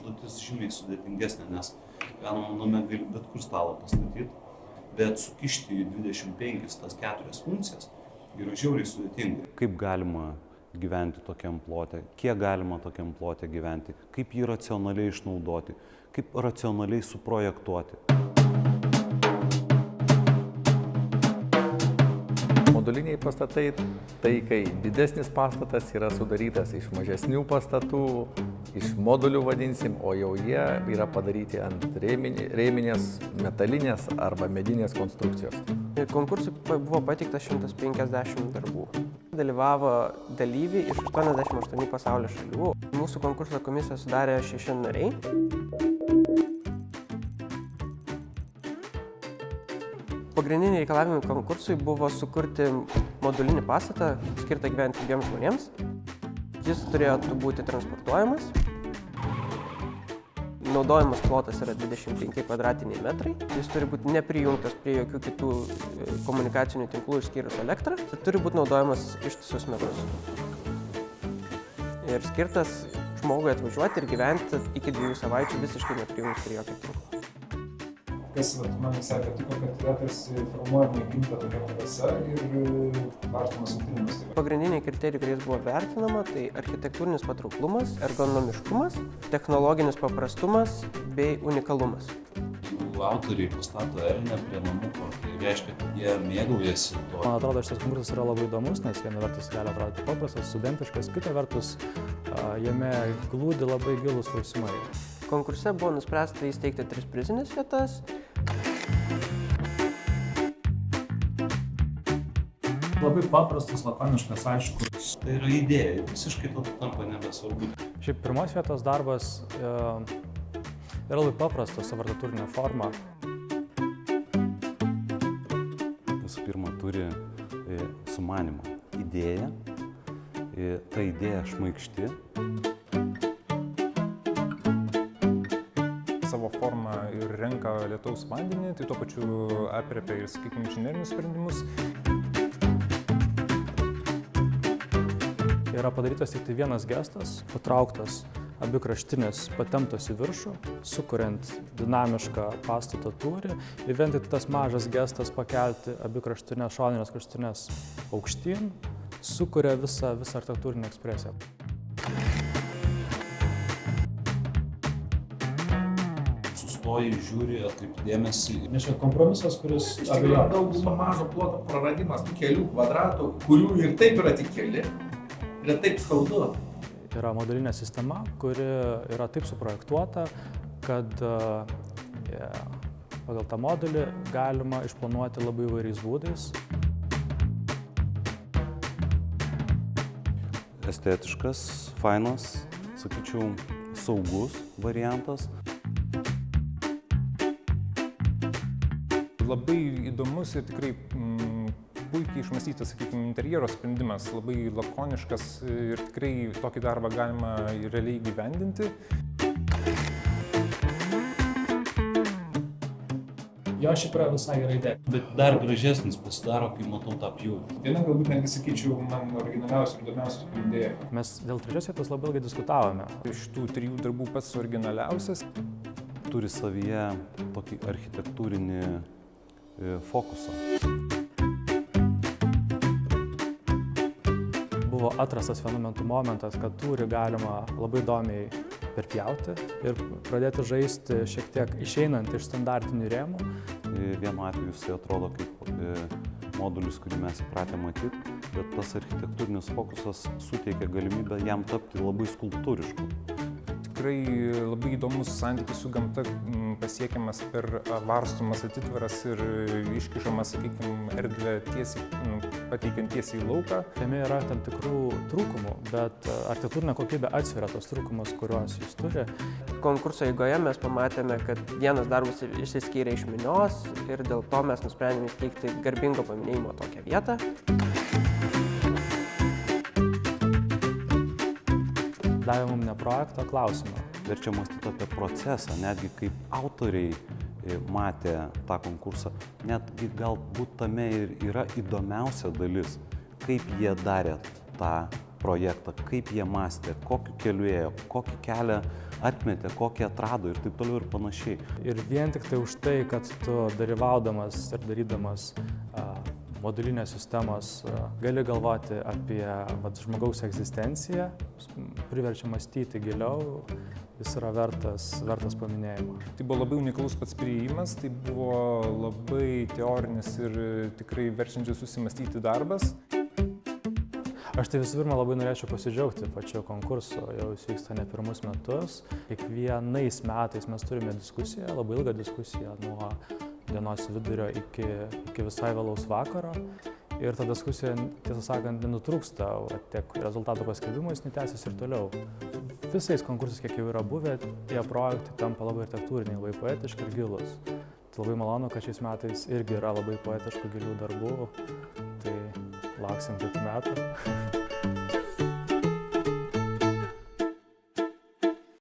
užduotis žymiai sudėtingesnė, nes vienam name gali bet kur stalą pastatyti, bet sukišti į 25 tas 4 funkcijas yra žiauriai sudėtinga. Kaip galima gyventi tokiam plote, kiek galima tokiam plote gyventi, kaip jį racionaliai išnaudoti, kaip racionaliai suprojektuoti. Moduliniai pastatai, tai kai didesnis pastatas yra sudarytas iš mažesnių pastatų, iš modulių vadinsim, o jau jie yra padaryti ant rėminės, metalinės arba medinės konstrukcijos. Konkursui buvo pateikta 150 darbų. Dalyvavo dalyviai iš 88 pasaulio šalių. Mūsų konkurso komisiją sudarė 6 nariai. Pagrindiniai reikalavimai konkursui buvo sukurti modulinį pastatą, skirtą gyventi 2 žmonėms. Jis turėjo būti transportuojamas. Naudojamas plotas yra 25 kvadratiniai metrai. Jis turi būti neprijungtas prie jokių kitų komunikacinių tinklų išskyrus elektrą. Turi būti naudojamas ištisus metus. Ir skirtas žmogui atvažiuoti ir gyventi iki 2 savaičių visiškai neprijungus prie jokio tinklo. Kas man visai patiko, kad yra tarsi formuojama įgimta tokia dvasia ir vartomas autinimas. Pagrindiniai kriterijai, kuriais buvo vertinama, tai architektūrinis patrauklumas, ergonomiškumas, technologinis paprastumas bei unikalumas. Autoriai pastato erdvę prie namuko, tai reiškia, kad jie mėgaujasi to. Man atrodo, šitas konkursas yra labai įdomus, nes viena vertus gali atrodyti paprastas, studentiškas, kita vertus jame glūdi labai gilūs klausimai. Konkurse buvo nuspręsta įsteigti 3 prizinės vietas. Labai paprastas, lakoniškas, aiškus. Tai yra idėja, visiškai to tampa nebesvarbu. Šiaip pirmos vietos darbas yra labai paprastas savo architektūrinė forma. Visų pirma, turi sumanymą, idėją, ta idėja šmaikšti. Savo formą ir renka lietaus vandenį, tai tuo pačiu aprėpia ir, sakykime, inžinerinius sprendimus. Yra padarytas tik tai vienas gestas, patrauktas abi kraštinės, patemptos į viršų, sukuriant dinamišką pastato tūrį ir vien tik tas mažas gestas pakelti abi kraštinės, šoninės kraštinės aukštyn, sukuria visą architektūrinę ekspresiją. Sustoji, žiūri, atkreipi dėmesį. Nes čia kompromisas, kuris Yra dauguma mažo ploto praradimas tų kelių kvadratų, kurių ir taip yra tik keli. Yra taip skaudu. Yra modulinė sistema, kuri yra taip suprojektuota, kad pagal tą modulį galima išplanuoti labai įvairiais būdais. Estetiškas, fainas, sakyčiau, saugus variantas. Labai įdomus ir tikrai puikiai išmąstytas, sakykime, interjero sprendimas, labai lakoniškas ir tikrai tokį darbą galima realiai gyvendinti. Jo šiaip yra visai gerai idėja. Bet dar gražesnis pasidaro, kai matau tą pjūvį. Viena galbūt netgi sakyčiau, man originaliausia ir įdomiausia idėja. Mes dėl 3 vietos labai ilgai diskutavome. Iš tų 3 darbų pats originaliausias. Turi savyje tokį architektūrinį fokusą. Buvo atrastas vienu metu momentas, kad tūrį galima labai įdomiai perpjauti ir pradėti žaisti šiek tiek išeinant iš standartinių rėmų. Vienu atveju jisai atrodo kaip modulis, kurį mes įpratę matyti, bet tas architektūrinis fokusas suteikia galimybę jam tapti labai skulptūrišku. Tikrai labai įdomus santykis su gamta pasiekiamas per varstomas atitvaras ir iškišamas, sakykime, erdvę tiesiai, pateikiant tiesiai į lauką. Jame yra tam tikrų trūkumų, bet architektūrinė kokybė atsveria tos trūkumus, kuriuos jis turi. Konkurso eigoje mes pamatėme, kad vienas darbas išsiskyrė iš minios ir dėl to mes nusprendėme įsteigti garbingo paminėjimo tokią vietą. Davė mums ne projekto klausimą. Verčia mąstyti apie procesą, netgi kaip autoriai matė tą konkursą, netgi galbūt tame ir yra įdomiausia dalis, kaip jie darė tą projektą, kaip jie mąstė, kokiu keliu ėjo, kokį kelią atmetė, kokį atrado ir taip toliau ir panašiai. Ir vien tik tai už tai, kad tu dalyvaudamas ir darydamas modulinės sistemos gali galvoti apie žmogaus egzistenciją, priverčia mąstyti giliau, jis yra vertas paminėjimo. Tai buvo labai unikalus pats priėjimas, tai buvo labai teorinis ir tikrai verčiančias susimastyti darbas. Aš tai visų pirma labai norėčiau pasidžiaugti pačio konkurso, jau jis vyksta ne pirmus metus. Kiekvienais metais mes turime diskusiją, labai ilgą diskusiją nuo dienos vidurio iki visai vėlaus vakaro. Ir ta diskusija, tiesą sakant, nenutrūksta, tiek rezultatų paskelbimais netęsis ir toliau. Visais konkursais, kiek jau yra buvę, tie projektai tampa labai architektūriniai, labai poetiški ir gilūs. Tai labai malonu, kad šiais metais irgi yra labai poetiškų gilių darbų. Tai lauksim kitų metų.